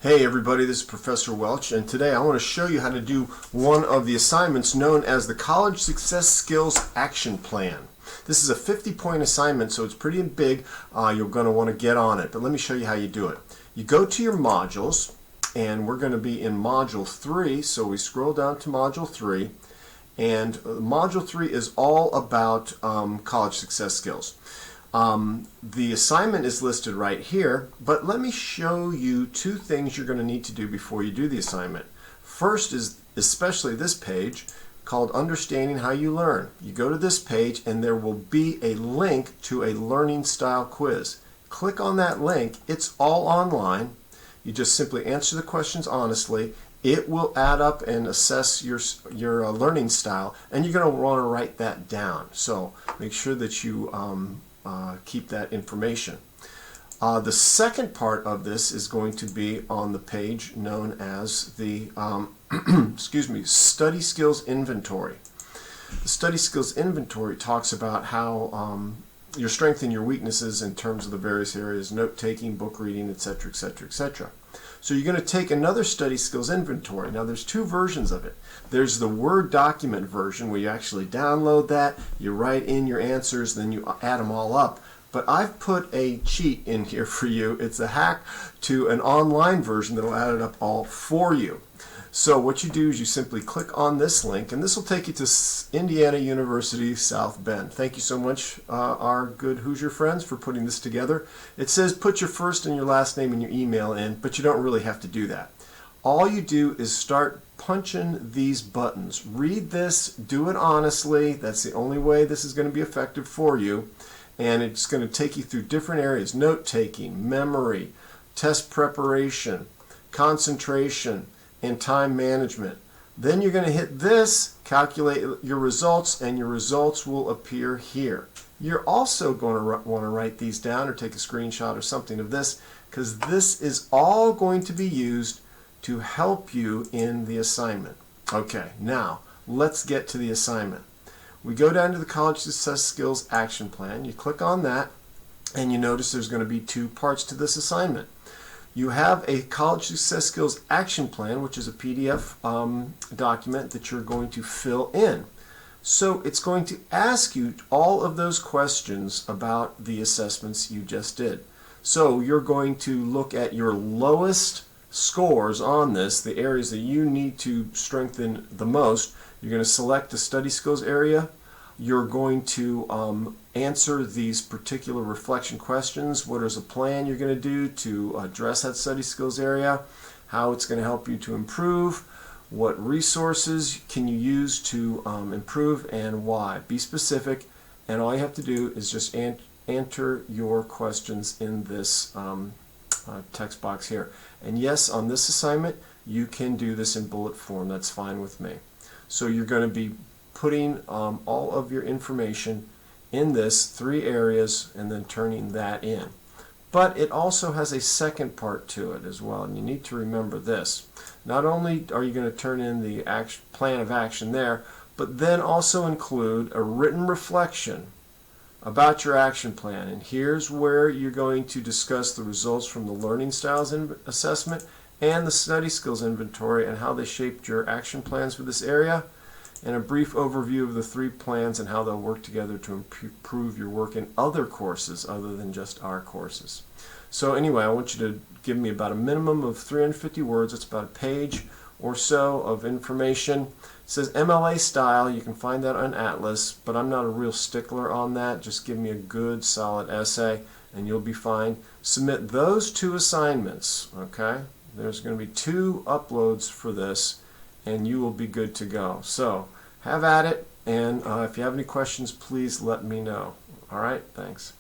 Hey everybody, this is Professor Welch, and today I want to show you how to do one of the assignments known as the College Success Skills Action Plan. This is a 50-point assignment, so it's pretty big. You're going to want to get on it, but let me show you how you do it. You go to your modules, and we're going to be in Module 3, so we scroll down to Module 3, and Module 3 is all about college success skills. The assignment is listed right here, but let me show you two things you're going to need to do before you do the assignment. First is especially this page called Understanding How You Learn. You go to this page and there will be a link to a learning style quiz. Click on that link. It's all online. You just simply answer the questions honestly. It will add up and assess your learning style, and you're going to want to write that down. So make sure that you keep that information. The second part of this is going to be on the page known as the Study Skills Inventory. The Study Skills Inventory talks about how your strengths and your weaknesses in terms of the various areas, note-taking, book reading, etc., etc., etc. So you're going to take another Study Skills Inventory. Now there's two versions of it. There's the Word document version where you actually download that, you write in your answers, then you add them all up. But I've put a cheat in here for you. It's a hack to an online version that will add it up all for you. So what you do is you simply click on this link, and this will take you to Indiana University South Bend. Thank you so much, our good Hoosier friends, for putting this together. It says put your first and your last name and your email in, but you don't really have to do that. All you do is start punching these buttons. Read this, do it honestly. That's the only way this is going to be effective for you. And it's going to take you through different areas: note-taking, memory, test preparation, concentration, and time management. Then you're going to hit this, calculate your results, and your results will appear here. You're also going to want to write these down or take a screenshot or something of this, because this is all going to be used to help you in the assignment. Okay, now let's get to the assignment. We go down to the College Success Skills Action Plan. You click on that, and you notice there's going to be two parts to this assignment. You have a College Success Skills Action Plan, which is a PDF document that you're going to fill in. So it's going to ask you all of those questions about the assessments you just did. So you're going to look at your lowest scores on this, the areas that you need to strengthen the most. You're going to select the study skills area. You're going to answer these particular reflection questions. What is a plan you're going to do to address that study skills area? How it's going to help you to improve? What resources can you use to improve, and why? Be specific, and all you have to do is just enter your questions in this text box here. And yes, on this assignment, you can do this in bullet form. That's fine with me. So you're going to be putting all of your information in this three areas and then turning that in. But it also has a second part to it as well, and you need to remember this. Not only are you going to turn in the plan of action there, but then also include a written reflection about your action plan. And here's where you're going to discuss the results from the Learning Styles Assessment and the Study Skills Inventory and how they shaped your action plans for this area, and a brief overview of the three plans and how they'll work together to improve your work in other courses other than just our courses. So anyway, I want you to give me about a minimum of 350 words. It's about a page or so of information. It says MLA style. You can find that on Atlas, but I'm not a real stickler on that. Just give me a good solid essay and you'll be fine. Submit those two assignments, okay? There's going to be 2 uploads for this, and you will be good to go. So have at it, and if you have any questions, please let me know. All right, thanks.